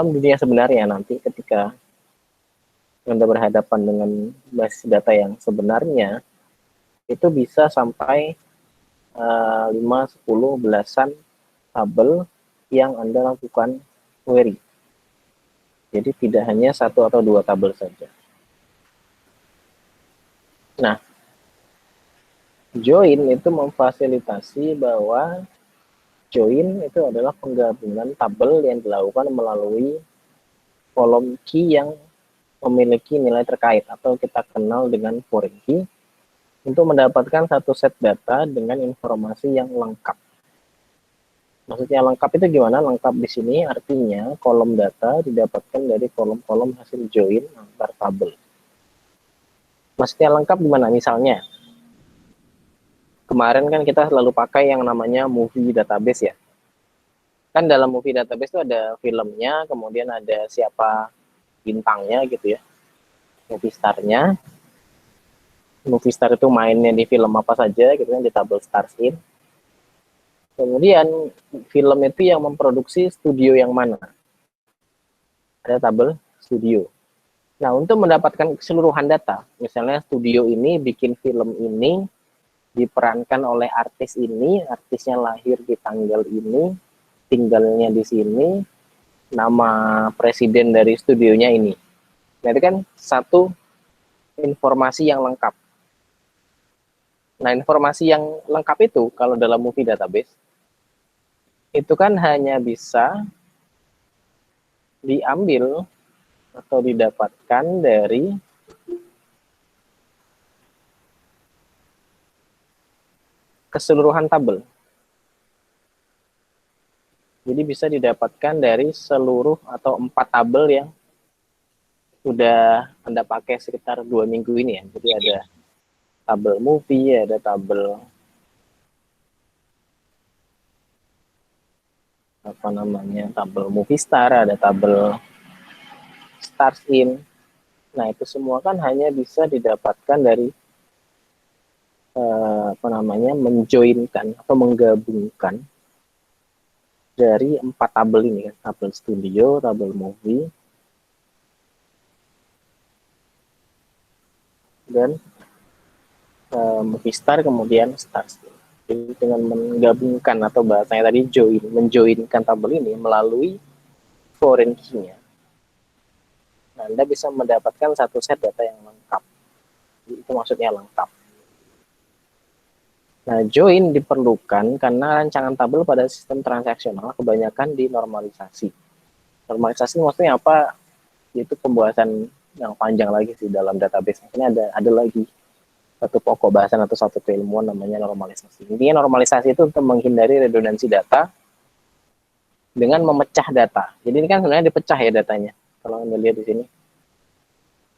dunia sebenarnya nanti ketika Anda berhadapan dengan basis data yang sebenarnya, itu bisa sampai 5, 10, belasan tabel yang Anda lakukan query. Jadi tidak hanya 1 atau 2 tabel saja. Nah, join itu memfasilitasi bahwa join itu adalah penggabungan tabel yang dilakukan melalui kolom key yang memiliki nilai terkait atau kita kenal dengan foreign key untuk mendapatkan satu set data dengan informasi yang lengkap. Maksudnya lengkap itu gimana? Lengkap di sini artinya kolom data didapatkan dari kolom-kolom hasil join antar tabel. Maksudnya lengkap gimana? Misalnya kemarin kan kita selalu pakai yang namanya movie database ya. Kan dalam movie database itu ada filmnya, kemudian ada siapa bintangnya gitu ya, movie star-nya. Movie star itu mainnya di film apa saja gitu kan, di tabel stars in. Kemudian film itu yang memproduksi studio yang mana, ada tabel studio. Nah, untuk mendapatkan keseluruhan data, misalnya studio ini bikin film ini diperankan oleh artis ini, artisnya lahir di tanggal ini, tinggalnya di sini, nama presiden dari studionya ini. Nah, itu kan satu informasi yang lengkap. Nah, informasi yang lengkap itu kalau dalam movie database itu kan hanya bisa diambil atau didapatkan dari keseluruhan tabel. Jadi bisa didapatkan dari seluruh atau 4 tabel yang sudah Anda pakai sekitar 2 minggu ini ya. Jadi ada tabel movie, ada tabel apa namanya, tabel movie star, ada tabel stars in. Nah, itu semua kan hanya bisa didapatkan dari apa namanya, menjoinkan atau menggabungkan dari 4 tabel ini kan, tabel studio, tabel movie, dan movie star, kemudian stars. Jadi dengan menggabungkan atau bahasanya tadi join, menjoinkan tabel ini melalui foreign key-nya, nah, Anda bisa mendapatkan satu set data yang lengkap. Jadi, itu maksudnya lengkap. Nah, join diperlukan karena rancangan tabel pada sistem transaksional kebanyakan dinormalisasi. Normalisasi maksudnya apa? Itu pembahasan yang panjang lagi sih dalam database. Maksudnya ada lagi satu pokok bahasan atau satu keilmuan namanya normalisasi. Intinya normalisasi itu untuk menghindari redundansi data dengan memecah data. Jadi ini kan sebenarnya dipecah ya datanya. Kalau Anda lihat di sini,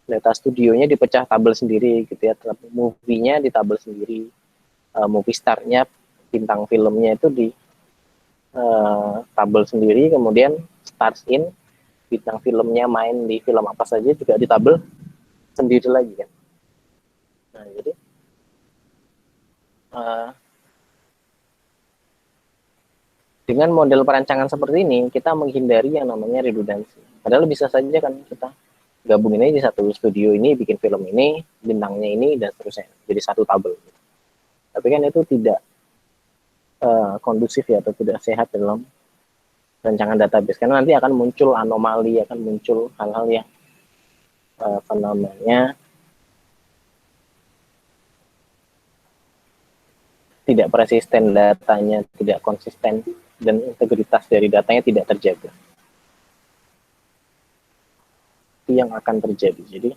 data studionya dipecah tabel sendiri gitu ya, movie-nya di tabel sendiri, movie star-nya, bintang filmnya itu di tabel sendiri, kemudian stars in, bintang filmnya main di film apa saja juga di tabel sendiri lagi kan. Nah, jadi dengan model perancangan seperti ini, kita menghindari yang namanya redundansi. Padahal bisa saja kan kita gabungin aja di satu studio ini, bikin film ini, bintangnya ini, dan seterusnya. Jadi satu tabel. Tapi kan itu tidak kondusif ya, atau tidak sehat dalam rancangan database. Karena nanti akan muncul anomali, akan muncul hal-hal yang apa namanya, tidak persisten datanya, tidak konsisten, dan integritas dari datanya tidak terjaga. Itu yang akan terjadi. Jadi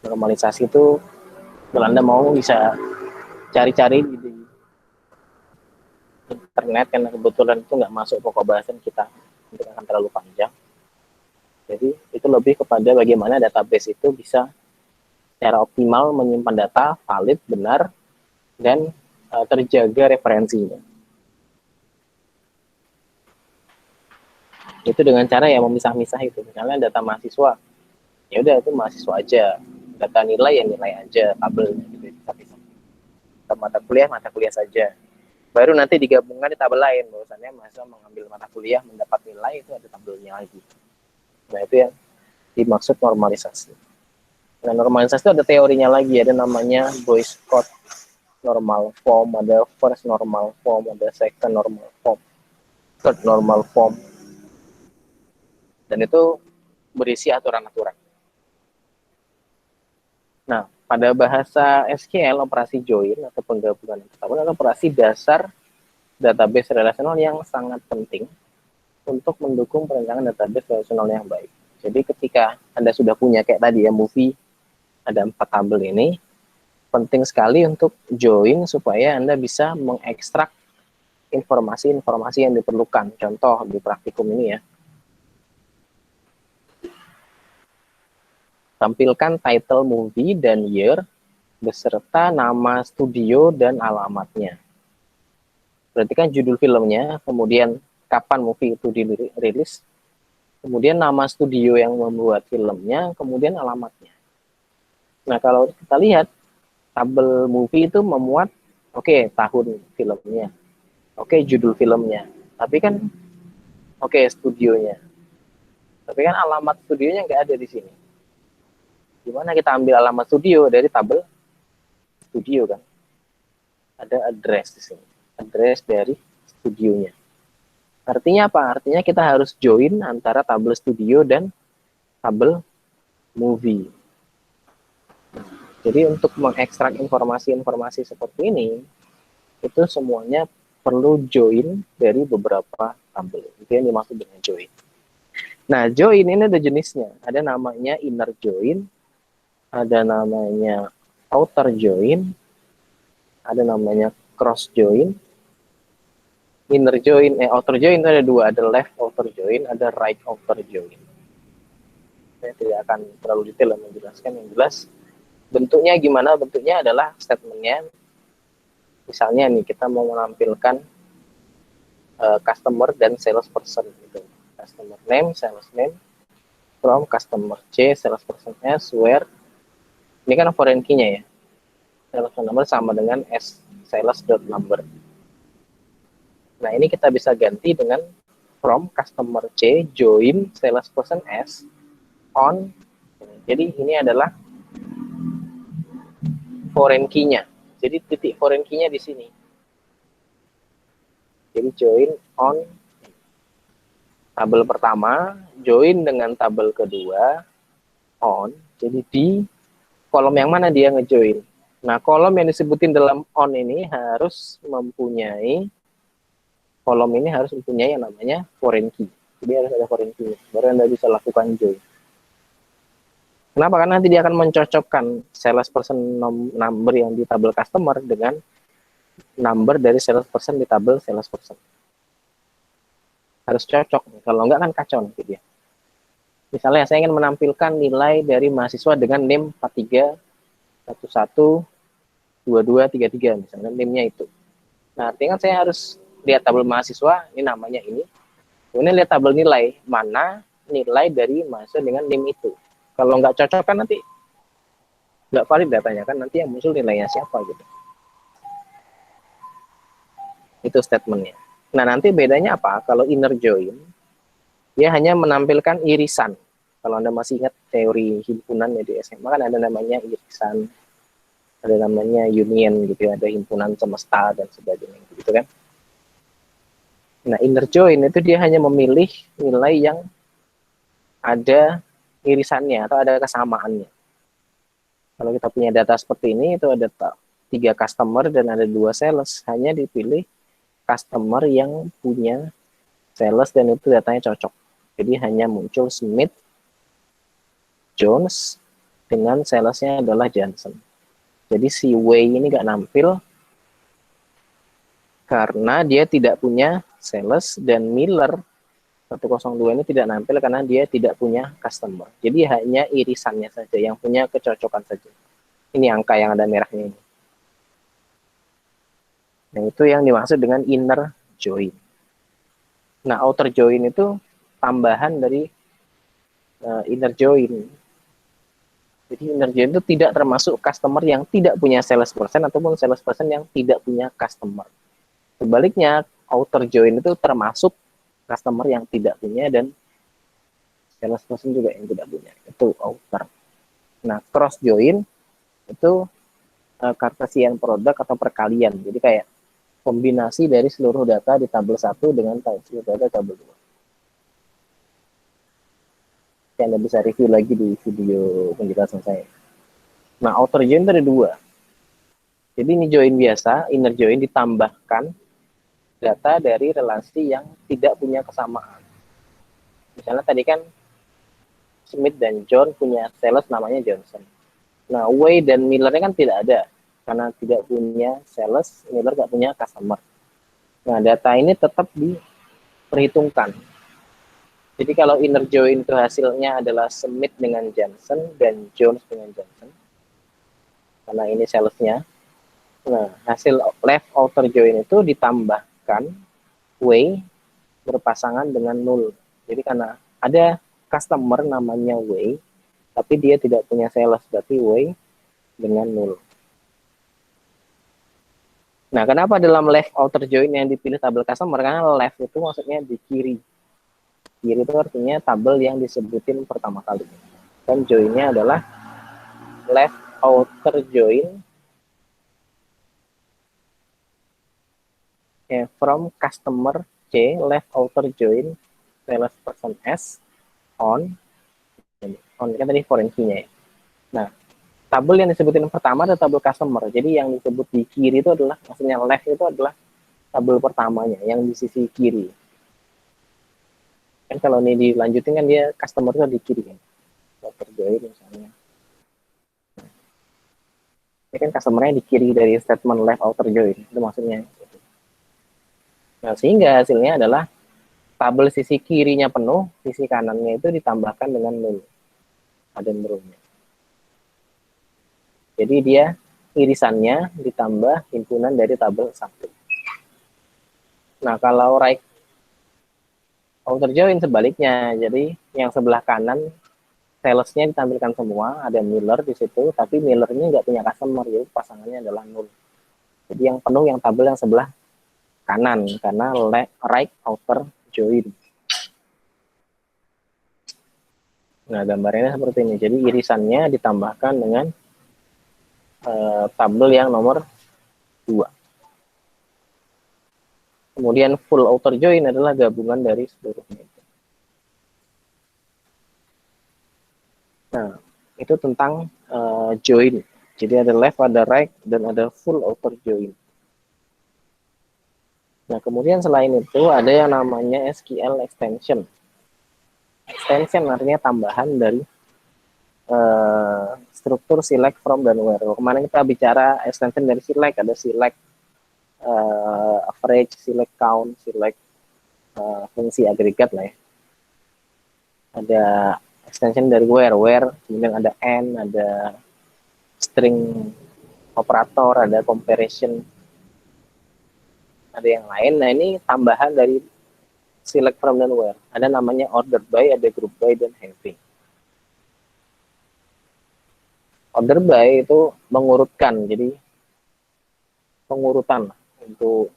normalisasi itu kalau Anda mau bisa cari-cari di internet, karena kebetulan itu nggak masuk pokok bahasan kita, itu akan terlalu panjang. Jadi itu lebih kepada bagaimana database itu bisa secara optimal menyimpan data valid, benar, dan terjaga referensinya. Itu dengan cara yang memisah-misah itu. Misalnya data mahasiswa, ya udah itu mahasiswa aja. Data nilai ya nilai aja, tabelnya gitu. Data mata kuliah saja. Baru nanti digabungkan di tabel lain, bahwasannya mahasiswa mengambil mata kuliah mendapat nilai itu ada tabelnya lagi. Nah itu yang dimaksud normalisasi. Nah normalisasi itu ada teorinya lagi, ada namanya Boyce-Codd normal form, ada first normal form, ada second normal form, third normal form, dan itu berisi aturan-aturan. Nah, pada bahasa SQL, operasi join atau penggabungan adalah operasi dasar database relasional yang sangat penting untuk mendukung perencanaan database relasional yang baik. Jadi ketika Anda sudah punya kayak tadi ya movie, ada 4 tabel ini, penting sekali untuk join supaya Anda bisa mengekstrak informasi-informasi yang diperlukan. Contoh di praktikum ini ya. Tampilkan title movie dan year beserta nama studio dan alamatnya. Berarti kan judul filmnya, kemudian kapan movie itu dirilis, kemudian nama studio yang membuat filmnya, kemudian alamatnya. Nah, kalau kita lihat, tabel movie itu memuat, oke, tahun filmnya, oke, judul filmnya, tapi kan, oke, studionya. Tapi kan alamat studionya nggak ada di sini. Gimana kita ambil alamat studio dari tabel studio kan? Ada address di sini, address dari studionya. Artinya apa? Artinya kita harus join antara tabel studio dan tabel movie. Jadi untuk mengekstrak informasi-informasi seperti ini, itu semuanya perlu join dari beberapa tabel. Itu yang dimaksud dengan join. Nah, join ini ada jenisnya. Ada namanya inner join, ada namanya outer join, ada namanya cross join. Inner join, outer join itu ada 2, ada left outer join, ada right outer join. Saya tidak akan terlalu detail menjelaskan, yang jelas bentuknya gimana. Bentuknya adalah statementnya. Misalnya nih kita mau menampilkan customer dan salesperson gitu. Customer name, sales name, from customer C, salesperson S, where. Ini kan foreign key-nya ya. Sales number sama dengan S, sales.number. Nah, ini kita bisa ganti dengan from customer C, join salesperson S, on. Jadi ini adalah foreign key-nya. Jadi titik foreign key-nya di sini. Jadi join on tabel pertama, join dengan tabel kedua, on. Jadi di kolom yang mana dia ngejoin. Nah, kolom yang disebutin dalam on ini harus mempunyai, kolom ini harus mempunyai yang namanya foreign key. Jadi harus ada foreign key, baru Anda bisa lakukan join. Kenapa? Karena nanti dia akan mencocokkan salesperson number yang di tabel customer dengan number dari salesperson di tabel salesperson. Harus cocok, kalau enggak kan kacau nanti dia. Misalnya saya ingin menampilkan nilai dari mahasiswa dengan NIM 43 11 22 33 misalnya NIM-nya itu. Nah, artinya kan saya harus lihat tabel mahasiswa, ini namanya ini. Kemudian lihat tabel nilai, mana nilai dari mahasiswa dengan NIM itu. Kalau nggak cocok kan nanti nggak valid datanya, kan nanti yang muncul nilainya siapa gitu. Itu statementnya. Nah, nanti bedanya apa? Kalau inner join, dia hanya menampilkan irisan. Kalau Anda masih ingat teori himpunan ya di SMA kan ada namanya irisan, ada namanya union gitu, ada himpunan semesta dan sebagainya gitu kan. Nah, inner join itu dia hanya memilih nilai yang ada irisannya atau ada kesamaannya. Kalau kita punya data seperti ini, itu ada 3 customer dan ada 2 sales, hanya dipilih customer yang punya sales dan itu datanya cocok. Jadi hanya muncul Smith, Jones, dengan salesnya adalah Johnson. Jadi si Wei ini nggak nampil karena dia tidak punya sales, dan Miller 102 ini tidak nampil karena dia tidak punya customer. Jadi hanya irisannya saja yang punya kecocokan saja. Ini angka yang ada merahnya ini. Nah, itu yang dimaksud dengan inner join. Nah, outer join itu tambahan dari inner join. Jadi inner join itu tidak termasuk customer yang tidak punya salesperson ataupun salesperson yang tidak punya customer. Sebaliknya, outer join itu termasuk customer yang tidak punya dan salesperson juga yang tidak punya. Itu outer. Nah, cross join itu Cartesian product atau perkalian. Jadi kayak kombinasi dari seluruh data di tabel 1 dengan seluruh data tabel 2. Anda bisa review lagi di video penjelasan saya. Nah, outer join itu ada dua. Jadi ini join biasa, inner join ditambahkan data dari relasi yang tidak punya kesamaan. Misalnya tadi kan Smith dan John punya sales namanya Johnson. Nah, Way dan Millernya kan tidak ada. Karena tidak punya sales, Miller nggak punya customer. Nah, data ini tetap diperhitungkan. Jadi kalau inner join itu hasilnya adalah Smith dengan Johnson dan Jones dengan Johnson, karena ini salesnya. Nah, hasil left outer join itu ditambahkan Way berpasangan dengan null. Jadi karena ada customer namanya Way, tapi dia tidak punya sales, berarti Way dengan null. Nah, kenapa dalam left outer join yang dipilih tabel customer? Karena left itu maksudnya di kiri. Kiri itu artinya tabel yang disebutin pertama kali. Dan joinnya adalah left outer join from customer C, left outer join salesperson S on kan tadi foreign key-nya ya. Nah, tabel yang disebutin pertama adalah tabel customer. Jadi yang disebut di kiri itu adalah, maksudnya left itu adalah tabel pertamanya, yang di sisi kiri. Kan kalau ini dilanjutin kan dia customer itu di kiri kan. Outer join misalnya. Ini kan customer-nya di kiri dari statement left outer join. Itu maksudnya. Nah, sehingga hasilnya adalah tabel sisi kirinya penuh, sisi kanannya itu ditambahkan dengan null. Ada nurulnya. Jadi dia irisannya ditambah himpunan dari tabel 1. Nah, kalau right outer join sebaliknya, jadi yang sebelah kanan salesnya ditampilkan semua, ada Miller di situ, tapi Millernya nggak punya customer, jadi pasangannya adalah null. Jadi yang penuh yang tabel yang sebelah kanan, karena right outer join. Nah, gambarnya seperti ini. Jadi irisannya ditambahkan dengan tabel yang nomor 2. Kemudian full outer join adalah gabungan dari seluruhnya. Nah, itu tentang join. Jadi ada left, ada right, dan ada full outer join. Nah, kemudian selain itu ada yang namanya SQL extension. Extension artinya tambahan dari struktur select from dan where. Kemarin kita bicara extension dari select, ada select average, select count, select fungsi agregat lah ya. Ada extension dari where, kemudian ada and, ada string operator, ada comparison, ada yang lain. Nah, ini tambahan dari select from dan where. Ada namanya order by, ada group by, dan having. Order by itu mengurutkan, jadi pengurutan untuk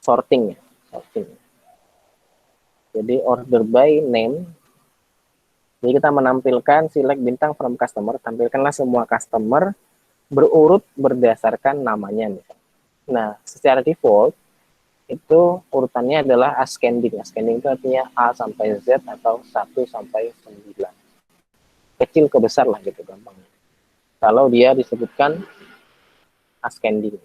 sorting. Jadi order by name, jadi kita menampilkan select bintang from customer, tampilkanlah semua customer berurut berdasarkan namanya. Nah, secara default itu urutannya adalah ascending. Ascending itu artinya A sampai Z atau 1 sampai 9. Kecil ke besar lah gitu gampangnya. Kalau dia disebutkan ascending.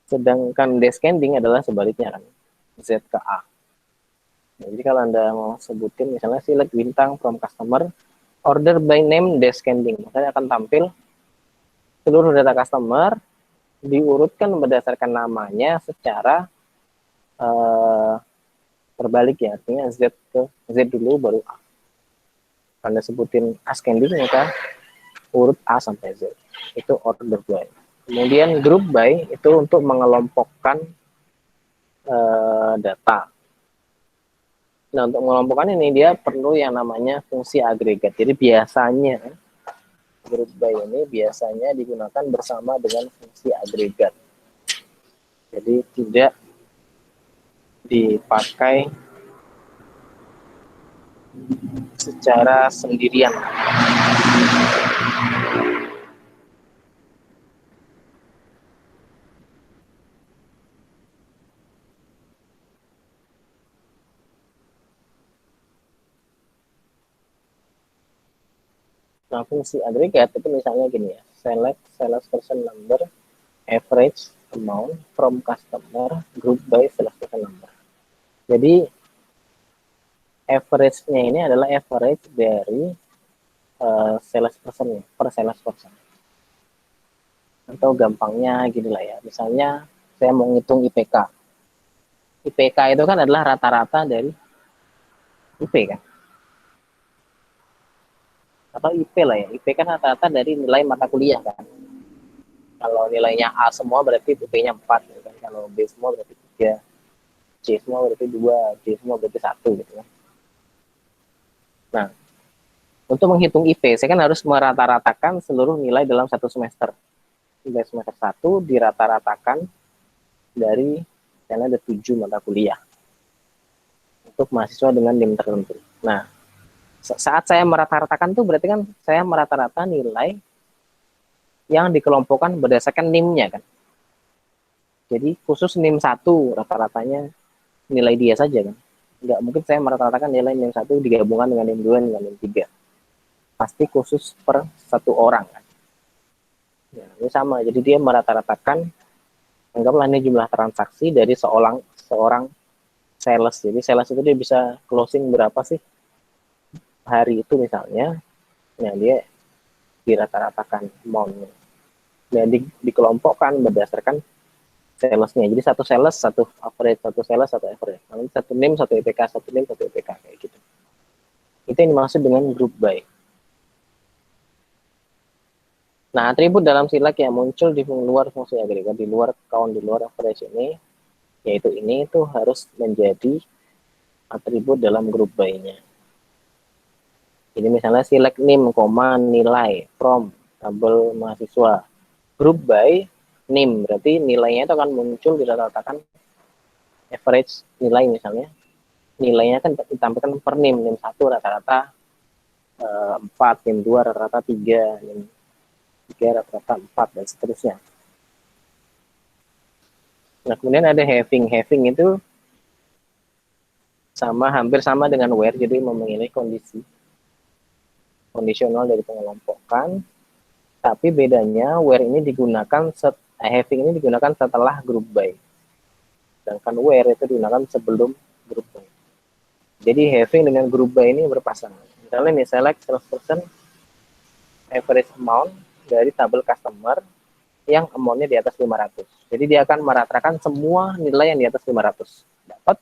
Sedangkan descending adalah sebaliknya kan, Z ke A. Nah, jadi kalau Anda mau sebutin misalnya select bintang from customer, order by name descending, makanya akan tampil seluruh data customer diurutkan berdasarkan namanya secara terbalik ya, artinya Z ke Z dulu baru A. Anda sebutin ascending maka urut A sampai Z. Itu order by. Kemudian group by itu untuk mengelompokkan data. Nah, untuk mengelompokkan ini dia perlu yang namanya fungsi agregat. Jadi biasanya group by ini biasanya digunakan bersama dengan fungsi agregat. Jadi tidak dipakai secara sendirian. Nah, fungsi agregat itu misalnya gini ya, select salesperson number, average amount from customer, group by salesperson number. Jadi average-nya ini adalah average dari salesperson per salesperson. Atau gampangnya gini lah ya, misalnya saya mau ngitung IPK. IPK itu kan adalah rata-rata dari IP kan, atau IP lah ya. IP kan rata-rata dari nilai mata kuliah kan. Kalau nilainya A semua berarti IP-nya 4 gitu kan. Kalau B semua berarti 3, C semua berarti 2, D semua berarti 1 gitu kan. Nah, untuk menghitung IP, saya kan harus merata-ratakan seluruh nilai dalam satu semester. Nilai semester 1 dirata-ratakan dari, misalnya ada 7 mata kuliah untuk mahasiswa dengan NIM tertentu. Nah, saat saya merata-ratakan tuh berarti kan saya merata-rata nilai yang dikelompokkan berdasarkan NIM-nya kan. Jadi khusus NIM 1 rata-ratanya nilai dia saja kan. Nggak mungkin saya merata-ratakan nilai NIM 1 digabungkan dengan NIM 2 dengan NIM 3. Pasti khusus per satu orang kan. Ya, ini sama, jadi dia merata-ratakan, anggaplah ini jumlah transaksi dari seorang sales. Jadi sales itu dia bisa closing berapa sih hari itu misalnya. Nah, dia dirata-ratakan amount-nya. Nah, dikelompokkan berdasarkan salesnya. Jadi satu sales, satu average, satu sales, satu average. Nanti satu NIM, satu IPK, satu NIM, satu IPK, kayak gitu. Itu yang dimaksud dengan group by. Nah, atribut dalam silek yang muncul di luar fungsi agregat, di luar count, di luar average ini, yaitu ini itu harus menjadi atribut dalam group by-nya. Ini misalnya select NIM, nilai, from, tabel mahasiswa. Group by NIM, berarti nilainya itu akan muncul dirata-ratakan average nilai misalnya. Nilainya kan ditampilkan per NIM, NIM 1 rata-rata 4, NIM 2 rata-rata 3, NIM 3 rata-rata 4, dan seterusnya. Nah, kemudian ada having. Having itu hampir sama dengan where, jadi memilih kondisi kondisional dari pengelompokan, tapi bedanya where ini digunakan having ini digunakan setelah group by, sedangkan where itu digunakan sebelum group by. Jadi having dengan group by ini berpasangan. Misalnya nih, select salesperson average amount dari tabel customer yang amount-nya di atas 500. Jadi dia akan meratakan semua nilai yang di atas 500. Dapat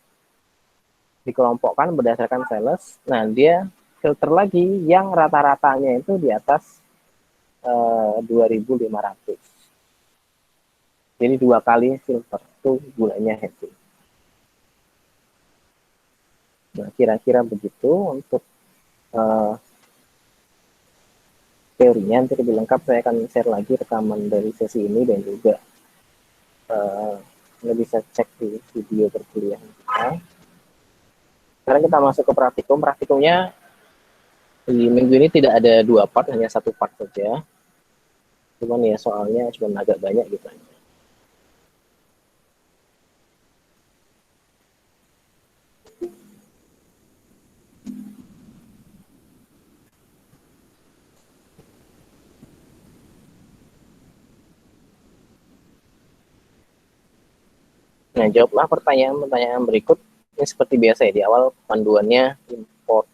dikelompokkan berdasarkan sales. Nah, dia filter lagi yang rata-ratanya itu di atas 2.500. Jadi 2 kali filter itu gunanya itu. Nah, kira-kira begitu untuk teorinya. Nanti lebih lengkap saya akan share lagi rekaman dari sesi ini, dan juga Anda bisa cek di video perkuliahan kita. Sekarang kita masuk ke praktikum. Praktikumnya di minggu ini tidak ada 2 part, hanya 1 part saja. Cuman ya soalnya cuma agak banyak gitu. Nah, jawablah pertanyaan-pertanyaan berikut. Ini seperti biasa ya, di awal panduannya import.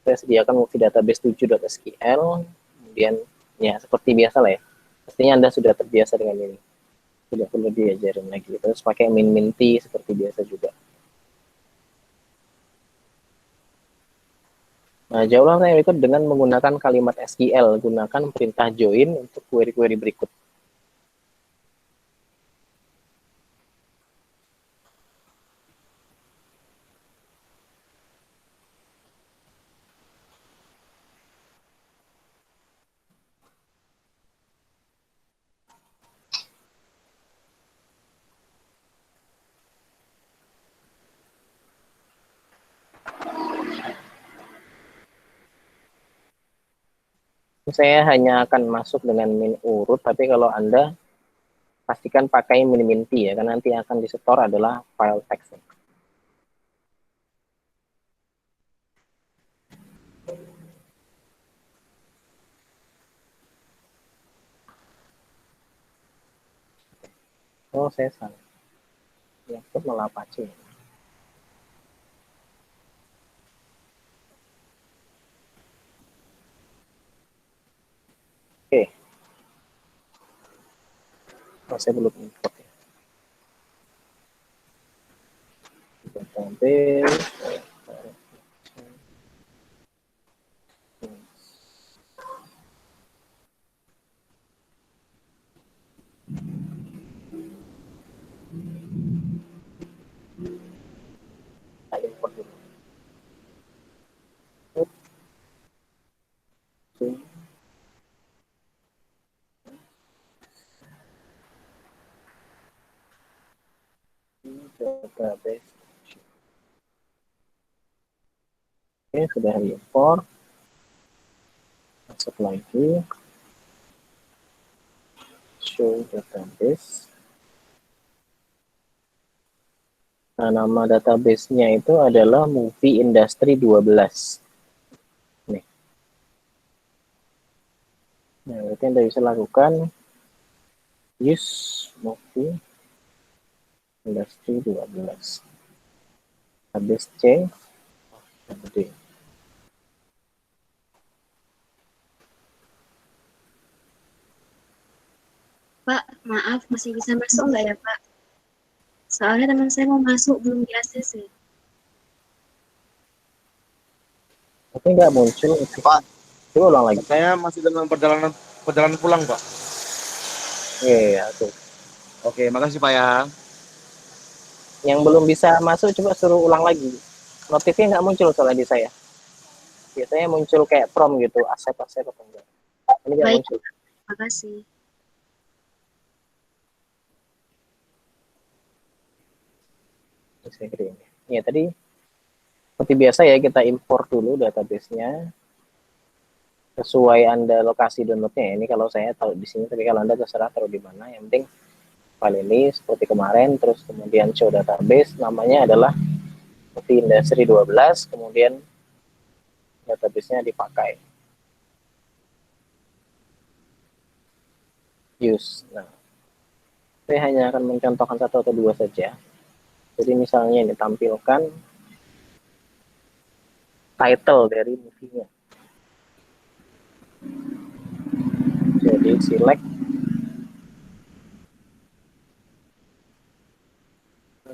Saya sediakan movie database 7.sql, kemudian ya seperti biasa lah ya. Pastinya Anda sudah terbiasa dengan ini. Tidak perlu diajarin lagi. Terus pakai min-min-t seperti biasa juga. Nah, jawablah pertanyaan berikut dengan menggunakan kalimat SQL. Gunakan perintah join untuk query-query berikut. Saya hanya akan masuk dengan min urut, tapi kalau Anda pastikan pakai min t ya, karena nanti yang akan disetor adalah file text. Oh, saya salah. Ya, itu malah Apache. Oke. Oh, saya belum import ya. Database. Kita import dulu. Database. Oke, sudah import. Masuk lagi. Show database. Nah, nama database-nya itu adalah Movie Industry 12. Nih. Nah, berarti Anda bisa lakukan use Movie Industry 12. Database C. D. Pak, maaf, masih bisa masuk nggak ya, Pak? Soalnya teman saya mau masuk, belum di ACC. Tapi nggak muncul. Pak, Coba ulang lagi. saya masih dalam perjalanan pulang, Pak. Iya, tuh. Oke, makasih Pak ya. Yang belum bisa masuk, coba suruh ulang lagi. Notifnya nggak muncul soalnya di saya. Biasanya muncul kayak prompt gitu, accept atau enggak. Ini nggak Baik, muncul. makasih. Ya, tadi seperti biasa ya, kita import dulu database-nya sesuai Anda lokasi download-nya. Ini kalau saya tahu di sini, tapi kalau Anda terserah taruh di mana. Yang penting file ini seperti kemarin, terus kemudian show database, namanya adalah Movie Industry 12, kemudian database-nya dipakai. Use. Nah, saya hanya akan mencontohkan satu atau dua saja. Jadi misalnya ini tampilkan title dari movie-nya. Jadi select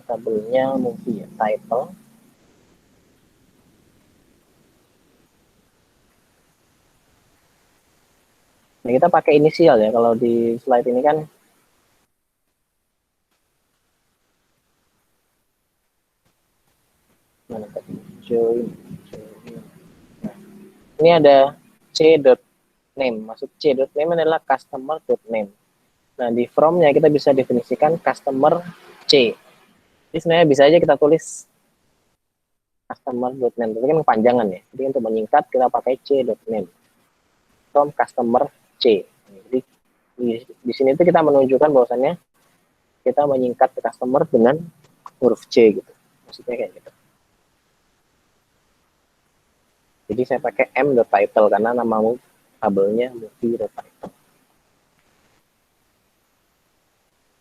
tabelnya movie ya, title. Nah, kita pakai inisial ya. Kalau di slide ini kan mana tadi? Join. Nah, ini ada c.name. Maksud c.name adalah customer.name. Nah, di from-nya kita bisa definisikan customer C. Jadi sebenarnya bisa aja kita tulis customer.name, tapi kan kepanjangan ya. Jadi untuk menyingkat kita pakai c.name. From customer C. Jadi di sini itu kita menunjukkan bahwasannya kita menyingkat ke customer dengan huruf C gitu. Maksudnya kayak gitu. Jadi saya pakai m.title karena nama tabelnya movie.title.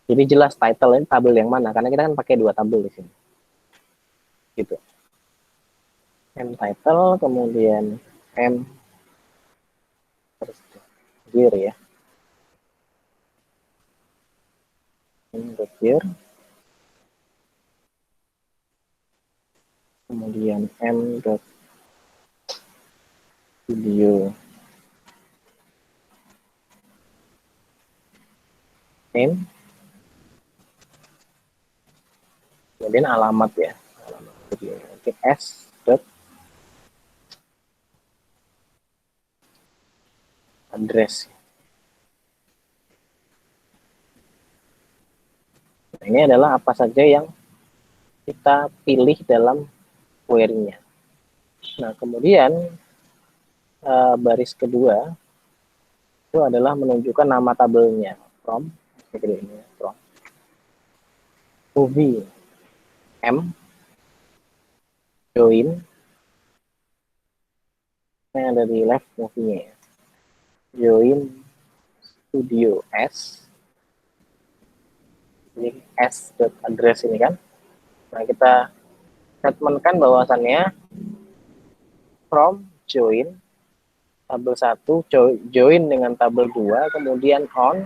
Jadi jelas title ini tabel yang mana, karena kita kan pakai dua tabel di sini. Gitu. M.title, kemudian M year ya. M.year. Kemudian M.video name. Kemudian alamat ya. Alamat video. Oke, S. Address. Nah, ini adalah apa saja yang kita pilih dalam query-nya. Nah, kemudian baris kedua itu adalah menunjukkan nama tabelnya from seperti ini from movie M join yang ada di left movie-nya ya. Join studio S ini S address ini kan. Nah kita statementkan bahwasannya from join tabel 1 join dengan tabel 2 kemudian on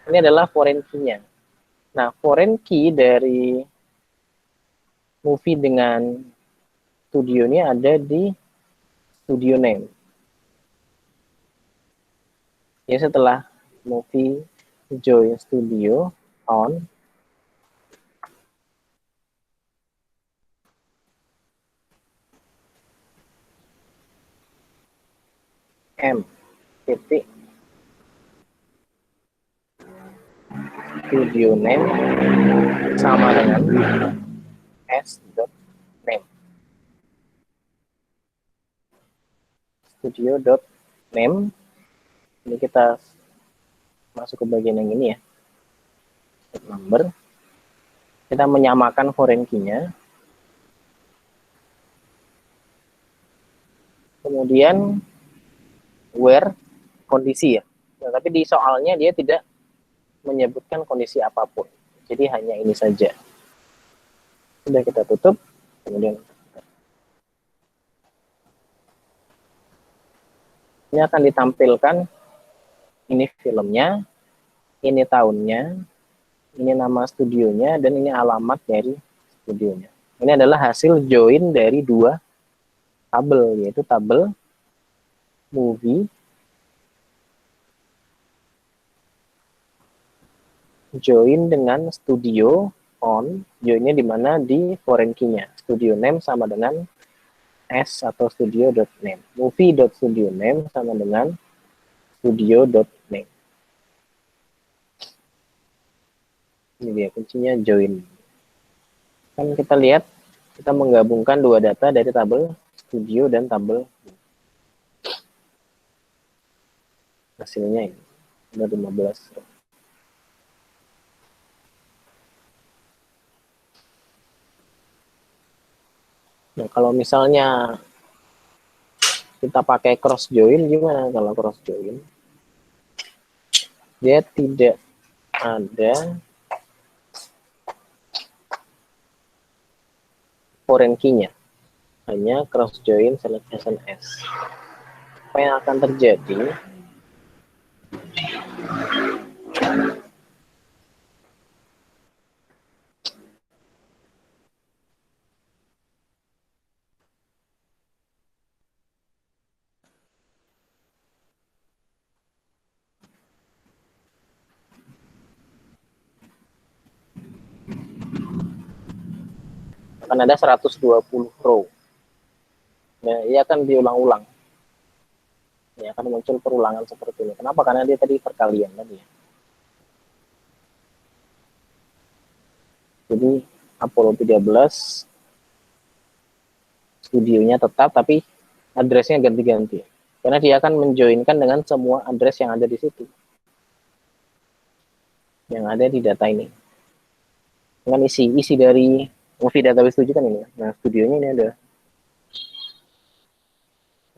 ini adalah foreign key-nya. Nah foreign key dari movie dengan studio ini ada di studio name. Ya setelah movie join studio on M titik studio name sama dengan S dot name studio dot name. Ini kita masuk ke bagian yang ini ya, number. Kita menyamakan foreign key-nya. Kemudian where kondisi ya. Nah, tapi di soalnya dia tidak menyebutkan kondisi apapun. Jadi hanya ini saja. Sudah kita tutup. Kemudian ini akan ditampilkan ini filmnya, ini tahunnya, ini nama studionya, dan ini alamat dari studionya. Ini adalah hasil join dari dua tabel, yaitu tabel movie join dengan studio on, joinnya di mana di foreign key-nya. Studio name sama dengan S atau studio.name. Movie.studioname sama dengan studio.name. Ini dia kuncinya join. Kan kita lihat, kita menggabungkan dua data dari tabel studio dan tabel. Hasilnya ini, ada 15. Nah, kalau misalnya kita pakai cross join, gimana kalau cross join? Dia tidak ada foreign key-nya, hanya cross join select SNS. Apa yang akan terjadi? Akan ada 120 row. Nah, ia akan diulang-ulang. Ya, akan muncul perulangan seperti ini. Kenapa? Karena dia tadi perkalian tadi ya. Jadi Apollo 13 studionya tetap, tapi addressnya ganti-ganti. Karena dia akan menjoinkan dengan semua address yang ada di situ. Yang ada di data ini. Dengan isi dari movie database 7 kan ini. Nah, studionya ini ada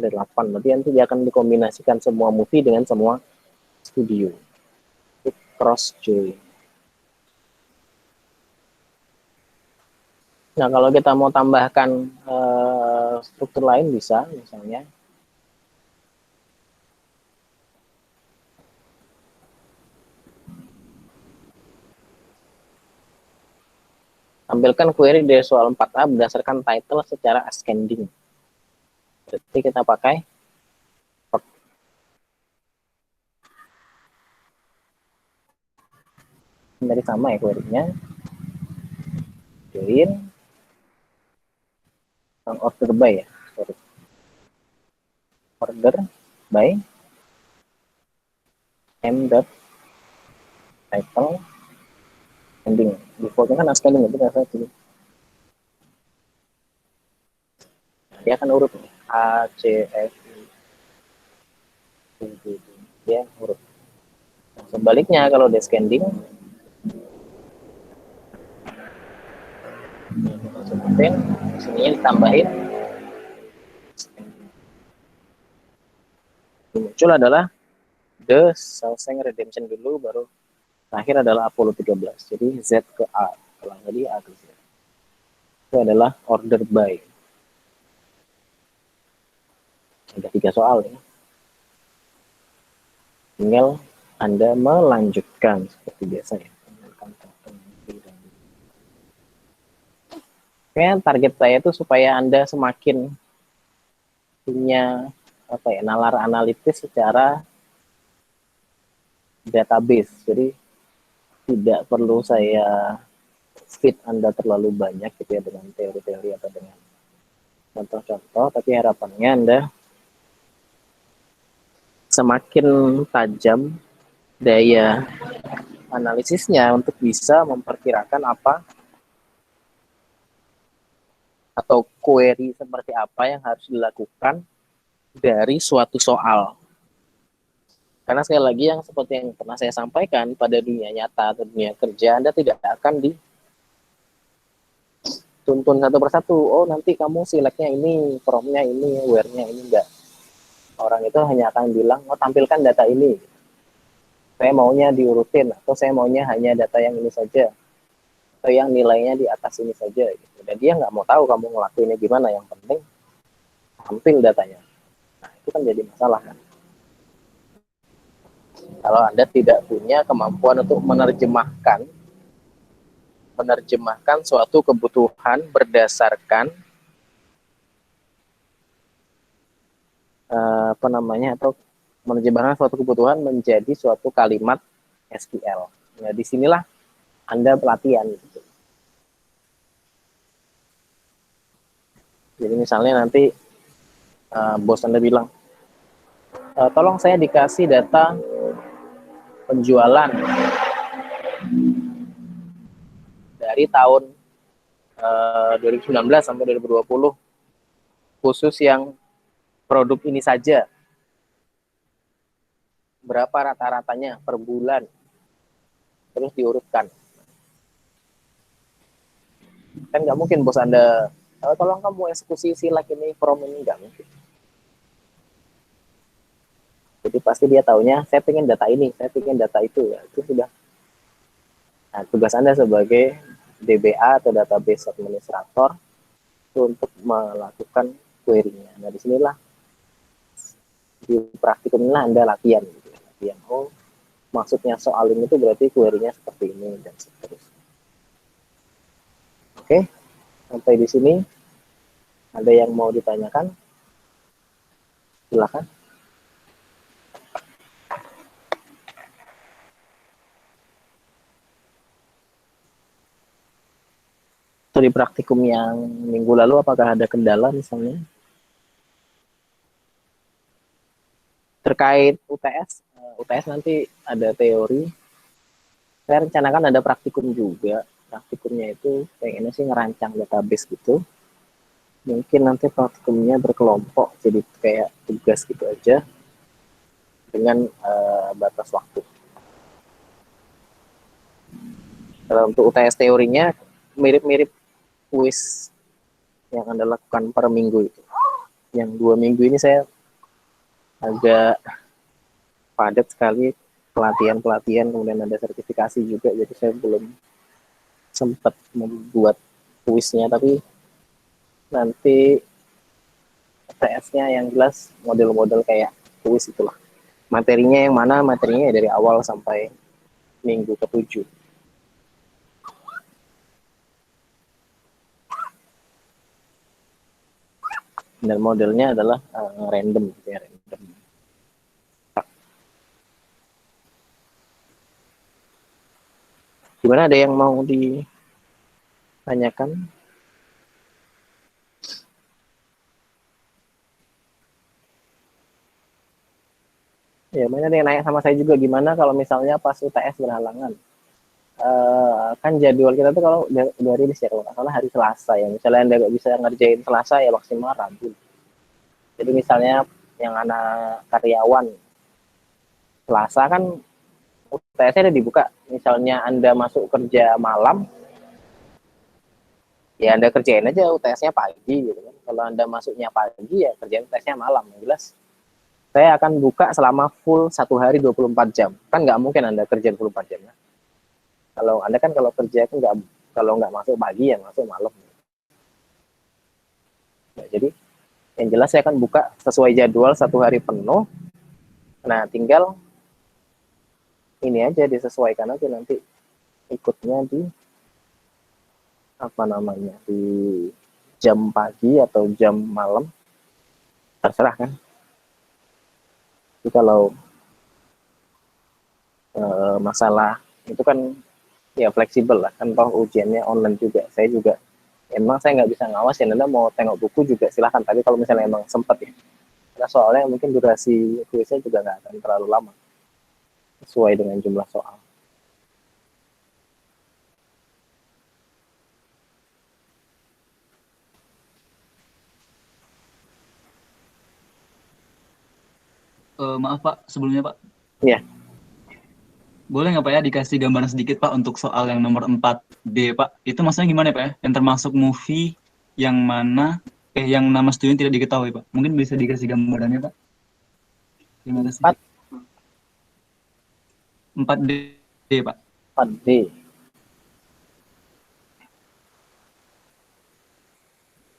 8. Berarti nanti dia akan dikombinasikan semua movie dengan semua studio. Cross join. Nah, kalau kita mau tambahkan struktur lain bisa, misalnya tampilkan query dari soal 4A berdasarkan title secara ascending. Berarti kita pakai dari sama ya query-nya. Join order by ya. Sorry. Order by m.title ending. Defaultnya kan ascending, itu saya pilih. Dia akan urut nih. A, C, F, I. Dia dia ngurut. Sebaliknya kalau descending, sebutin sini ditambahin, muncul adalah the Shawshank Redemption dulu, baru terakhir adalah Apollo 13. Jadi Z ke A, kalau jadi A ke Z. Itu adalah order by. Ada 3 soal ya. Tinggal Anda melanjutkan seperti biasa ya. Kayak target saya itu supaya Anda semakin punya nalar analitis secara database. Jadi tidak perlu saya feed Anda terlalu banyak gitu ya dengan teori-teori atau dengan contoh-contoh, tapi harapannya Anda semakin tajam daya analisisnya untuk bisa memperkirakan apa atau query seperti apa yang harus dilakukan dari suatu soal. Karena sekali lagi yang seperti yang pernah saya sampaikan, pada dunia nyata atau dunia kerja Anda tidak akan dituntun satu persatu. Oh nanti kamu selectnya ini, from-nya ini, where-nya ini, enggak. Orang itu hanya akan bilang, oh tampilkan data ini. Saya maunya diurutin, atau saya maunya hanya data yang ini saja, atau yang nilainya di atas ini saja. Gitu. Dan dia nggak mau tahu kamu ngelakuinnya gimana, yang penting tampil datanya. Nah, itu kan jadi masalah kan. Kalau Anda tidak punya kemampuan untuk menerjemahkan suatu kebutuhan berdasarkan atau menerjemahkan suatu kebutuhan menjadi suatu kalimat SQL. Nah, disinilah Anda pelatihan. Gitu. Jadi misalnya nanti bos Anda bilang, tolong saya dikasih data penjualan dari tahun 2019 sampai 2020 khusus yang produk ini saja. Berapa rata-ratanya per bulan? Terus diurutkan. Kan nggak mungkin bos Anda, tolong kamu eksekusi silek ini, from ini, nggak mungkin. Jadi pasti dia taunya, saya pengen data ini, saya pengen data itu. Ya, itu sudah. Nah, tugas Anda sebagai DBA atau database administrator itu untuk melakukan query-nya. Nah, disinilah di praktikum inilah Anda latihan. Gitu. Latihan, oh maksudnya soal ini tuh berarti query-nya seperti ini, dan seterusnya. Oke, sampai di sini ada yang mau ditanyakan? Silakan. Atau di praktikum yang minggu lalu apakah ada kendala misalnya? Terkait UTS, UTS nanti ada teori. Saya rencanakan ada praktikum juga. Praktikumnya itu pengennya sih ngerancang database gitu. Mungkin nanti praktikumnya berkelompok, jadi kayak tugas gitu aja dengan batas waktu. Kalau untuk UTS teorinya mirip-mirip kuis yang Anda lakukan per minggu itu. Yang 2 minggu ini saya agak padat sekali pelatihan, kemudian ada sertifikasi juga, jadi saya belum sempat membuat kuisnya, tapi nanti TS-nya yang jelas model-model kayak kuis itulah. Materinya yang mana? Materinya dari awal sampai minggu ke-7. Dan modelnya adalah random gitu ya, random. Gimana, ada yang mau ditanyakan? Ya, banyak yang nanya sama saya juga, gimana kalau misalnya pas UTS berhalangan? Kan jadwal kita tuh kalau udah rilis ya, kalau nggak salah hari Selasa ya. Misalnya Anda nggak bisa ngerjain Selasa ya maksimal Rabu. Jadi misalnya yang anak karyawan Selasa kan UTS-nya udah dibuka. Misalnya Anda masuk kerja malam, ya Anda kerjain aja UTS-nya pagi gitu kan. Kalau Anda masuknya pagi, ya kerjain UTS-nya malam. Yang jelas, saya akan buka selama full 1 hari 24 jam. Kan nggak mungkin Anda kerja 24 jam. Ya. Kalau Anda kan kalau kerja kan kalau nggak masuk pagi, ya masuk malam. Nah, jadi yang jelas saya akan buka sesuai jadwal 1 hari penuh. Nah, tinggal ini aja disesuaikan aja nanti ikutnya di apa namanya di jam pagi atau jam malam, terserah kan. Jadi kalau masalah itu kan ya fleksibel lah, kan toh ujiannya online juga. Saya juga emang saya nggak bisa ngawasin, Anda mau tengok buku juga silahkan, tapi kalau misalnya emang sempat ya, karena soalnya mungkin durasi kuisnya juga nggak akan terlalu lama sesuai dengan jumlah soal. Maaf Pak, sebelumnya Pak. Iya. Boleh nggak Pak ya dikasih gambaran sedikit Pak untuk soal yang nomor 4D Pak? Itu maksudnya gimana ya Pak ya? Yang termasuk movie yang mana, yang nama studionya tidak diketahui Pak. Mungkin bisa dikasih gambarannya Pak? Terima kasih. 4D Pak. 4D.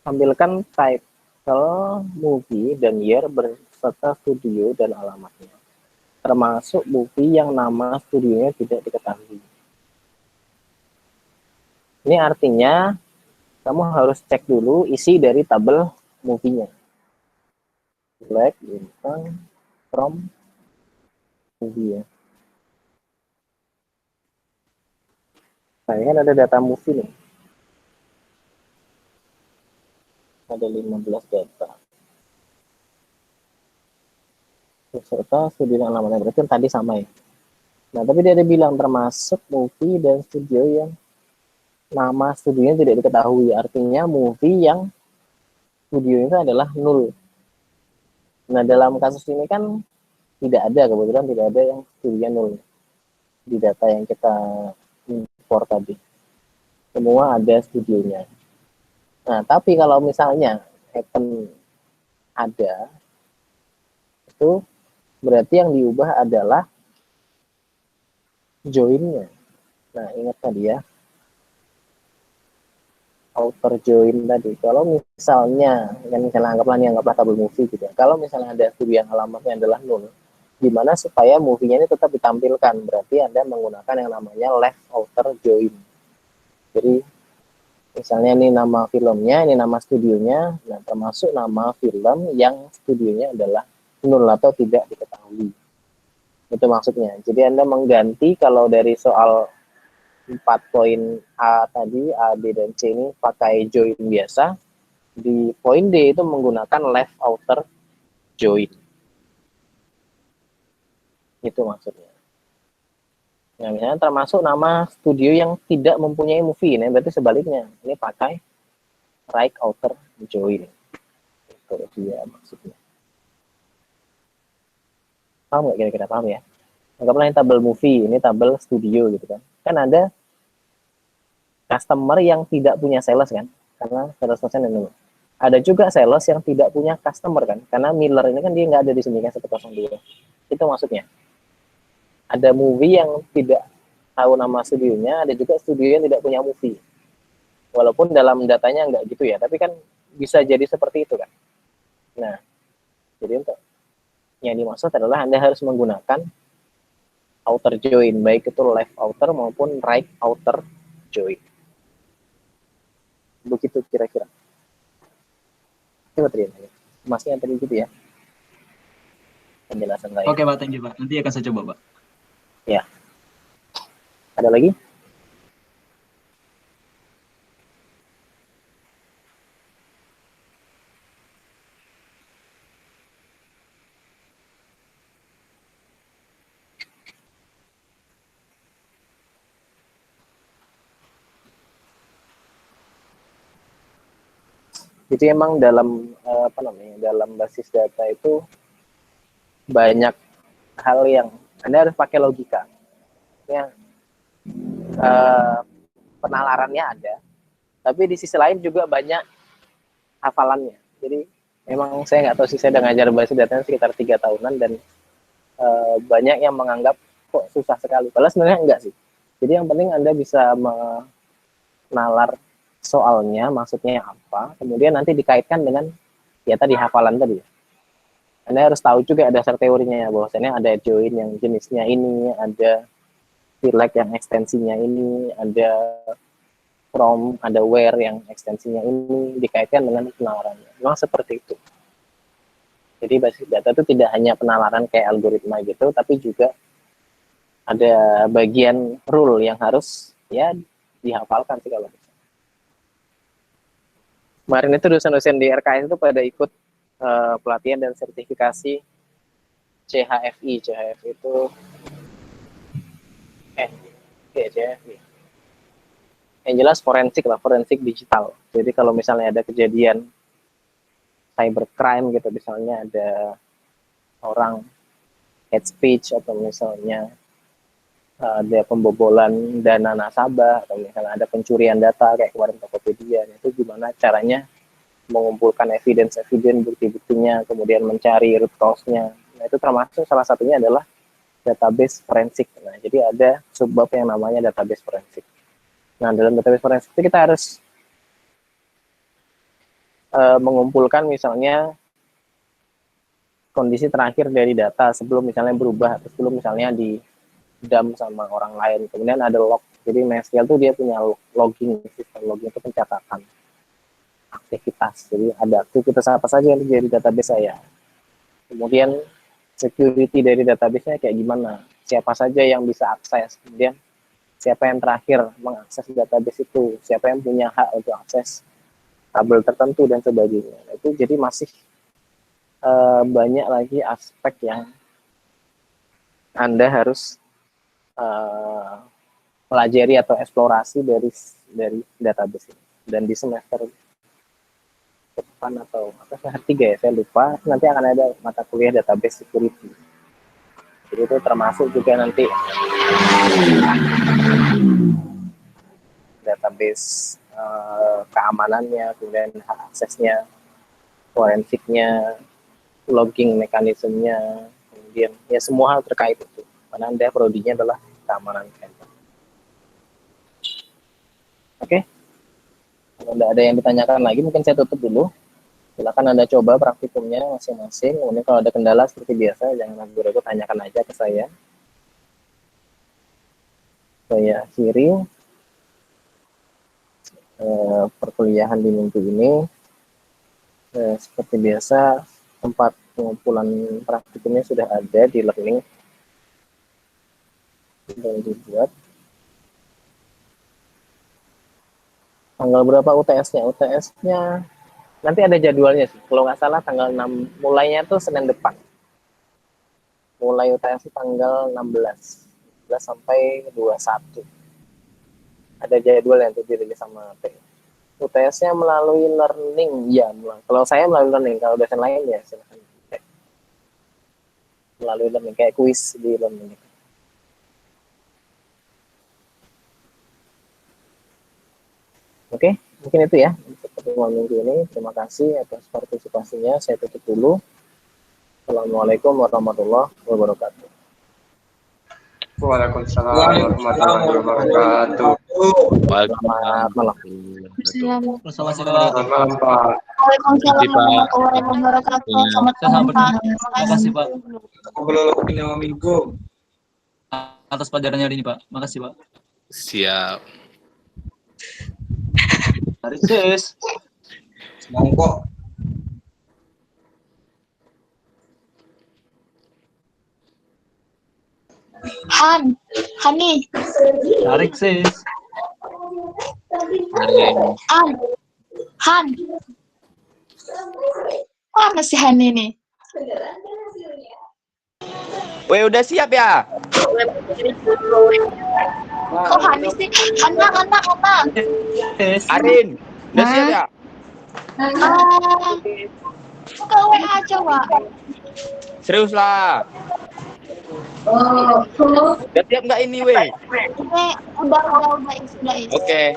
Tampilkan title, movie, dan year berserta studio dan alamatnya. Termasuk movie yang nama studionya tidak diketahui. Ini artinya kamu harus cek dulu isi dari tabel movie-nya. Select, bintang, from, movie ya. Nah, ini kan ada data movie nih. Ada 15 data. Serta studio yang namanya berarti tadi sama ya. Nah, tapi dia ada bilang termasuk movie dan studio yang nama studionya tidak diketahui. Artinya movie yang studio itu adalah 0. Nah, dalam kasus ini kan tidak ada, kebetulan tidak ada yang studionya 0 di data yang kita import tadi. Semua ada studionya. Nah, tapi kalau misalnya happen ada, itu berarti yang diubah adalah join-nya. Nah, ingat tadi ya, outer join tadi. Kalau misalnya, anggaplah tabel movie gitu ya. Kalau misalnya ada studio yang alamatnya adalah 0, gimana supaya movie-nya ini tetap ditampilkan? Berarti Anda menggunakan yang namanya left outer join. Jadi, misalnya ini nama filmnya, ini nama studionya, nah termasuk nama film yang studionya adalah 0 atau tidak diketahui. Itu maksudnya. Jadi Anda mengganti kalau dari soal 4 poin A tadi, A, B, dan C ini pakai join biasa, di poin D itu menggunakan left outer join. Itu maksudnya. Nah, misalnya termasuk nama studio yang tidak mempunyai movie, ini berarti sebaliknya. Ini pakai right outer join. Itu dia maksudnya. Paham nggak kira-kira? Paham ya? Anggaplah ini tabel movie, ini tabel studio gitu kan. Kan ada customer yang tidak punya sales kan, karena salesperson ini. Ada juga sales yang tidak punya customer kan, karena Miller ini kan dia nggak ada di sini kan 102. Itu maksudnya. Ada movie yang tidak tahu nama studionya, ada juga studio yang tidak punya movie. Walaupun dalam datanya nggak gitu ya, tapi kan bisa jadi seperti itu kan. Nah, jadi untuk yang dimaksud adalah Anda harus menggunakan outer join, baik itu left outer maupun right outer join. Begitu kira-kira. Coba terima. Masnya tadi gitu ya. Penjelasan saya. Oke Pak, thank you Pak. Nanti akan saya coba Pak. Ya. Ada lagi? Jadi emang dalam dalam basis data itu banyak hal yang Anda harus pakai logika. Ya, eh, penalarannya ada, tapi di sisi lain juga banyak hafalannya. Jadi memang saya nggak tahu sih, saya udah ngajar bahasa datanya sekitar 3 tahunan dan banyak yang menganggap kok susah sekali. Padahal sebenarnya enggak sih. Jadi yang penting Anda bisa menalar soalnya, maksudnya apa, kemudian nanti dikaitkan dengan ya tadi hafalan tadi. Anda harus tahu juga dasar teorinya, bahwasanya ada join yang jenisnya ini, ada select yang ekstensinya ini, ada from, ada where yang ekstensinya ini, dikaitkan dengan penalarannya. Memang seperti itu. Jadi basis data itu tidak hanya penalaran kayak algoritma gitu, tapi juga ada bagian rule yang harus ya dihafalkan sih kalau bisa. Kemarin itu dosen-dosen di RKS itu pada ikut pelatihan dan sertifikasi CHFI. CHFI itu CHFI. Yang jelas forensik lah, forensik digital. Jadi kalau misalnya ada kejadian cybercrime gitu, misalnya ada orang hate speech atau misalnya ada pembobolan dana nasabah atau misalnya ada pencurian data kayak kemarin Tokopedia, itu gimana caranya mengumpulkan evidence, bukti-buktinya, kemudian mencari root cause-nya. Nah, itu termasuk salah satunya adalah database forensik. Nah, jadi ada subbab yang namanya database forensik. Nah, dalam database forensik itu kita harus mengumpulkan misalnya kondisi terakhir dari data sebelum misalnya berubah, atau sebelum misalnya di dump sama orang lain. Kemudian ada log. Jadi MySQL itu dia punya logging, sistem logging itu pencatatan aktivitas. Jadi ada aktivitas apa saja yang terjadi di database saya. Kemudian security dari database-nya kayak gimana, siapa saja yang bisa akses, kemudian siapa yang terakhir mengakses database itu, siapa yang punya hak untuk akses tabel tertentu dan sebagainya. Itu jadi masih banyak lagi aspek yang Anda harus pelajari atau eksplorasi dari database ini. Dan di semester depan atau semester 3 ya, saya lupa, nanti akan ada mata kuliah database security. Jadi itu termasuk juga nanti database keamanannya, kemudian hak aksesnya, forensiknya, logging mekanismenya, kemudian ya semua hal terkait itu. Karena Anda prodinya adalah keamanan center. Oke. Kalau tidak ada yang ditanyakan lagi, mungkin saya tutup dulu. Silakan Anda coba praktikumnya masing-masing. Kemudian kalau ada kendala seperti biasa, jangan ragu-ragu, tanyakan aja ke saya. Saya akhiri perkuliahan di minggu ini. Seperti biasa, tempat pengumpulan praktikumnya sudah ada di learning. Sudah dibuat. Tanggal berapa UTS-nya? UTS-nya nanti ada jadwalnya sih. Kalau nggak salah tanggal 6, mulainya tuh Senin depan. Mulai UTS tanggal 16 sampai 21. Ada jadwal yang dirilis sama P. UTS-nya melalui learning, ya. Kalau saya melalui learning, kalau dosen lain ya silakan. Melalui learning, kayak kuis di learning. Oke, mungkin itu ya untuk pertemuan minggu ini. Terima kasih atas partisipasinya. Saya tutup dulu. Assalamualaikum warahmatullahi wabarakatuh. Waalaikumsalam warahmatullahi wabarakatuh. Selamat malam. Selamat malam, Pak. Waalaikumsalam warahmatullahi wabarakatuh. Selamat malam, Pak. Terima kasih, Pak, Ngobrol nyawa minggu. atas pelajarannya hari ini, Pak. Makasih, Pak. Siap. Mari, sis. Monggo. Hani, Tarik, sis. Han. Mana si Hani nih? Weh, udah siap ya? Kok Hani sih? Hana. Sis. Arin, udah siap ya? Buka WA aja, Wak. Serius lah. Udah siap nggak ini, weh? Udah, Is. Oke.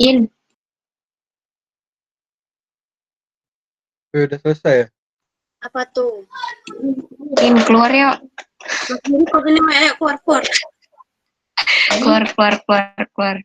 In. Udah selesai ya? Apa tuh? In, keluar yuk. Ini kok ini ayo keluar. Keluar.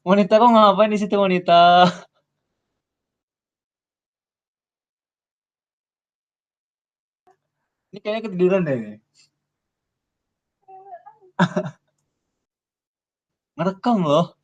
Wanita kok ngapain di situ wanita? Ini kayaknya ketiduran deh. Ngerekam loh.